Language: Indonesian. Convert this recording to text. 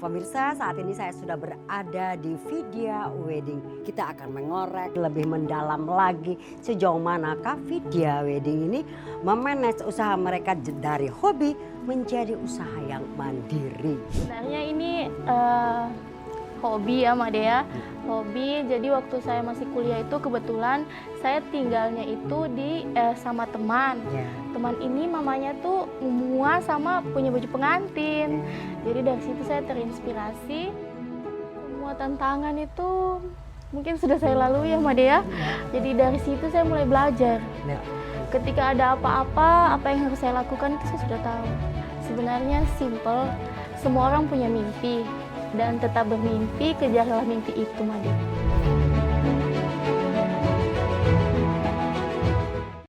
Pemirsa, saat ini saya sudah berada di Vidya Wedding. Kita akan mengorek lebih mendalam lagi sejauh manakah Vidya Wedding ini memanage usaha mereka dari hobi menjadi usaha yang mandiri. Sebenarnya ini hobi ya Mbak Dea, hobi. Jadi waktu saya masih kuliah itu kebetulan saya tinggalnya itu di sama teman. Teman ini mamanya tuh muas sama punya baju pengantin. Jadi dari situ saya terinspirasi. Semua tantangan itu mungkin sudah saya lalui ya Mbak Dea. Jadi dari situ saya mulai belajar. Ketika ada apa-apa, apa yang harus saya lakukan itu saya sudah tahu. Sebenarnya simple, semua orang punya mimpi. Dan tetap bermimpi, kejarlah mimpi itu, Mbak Dea.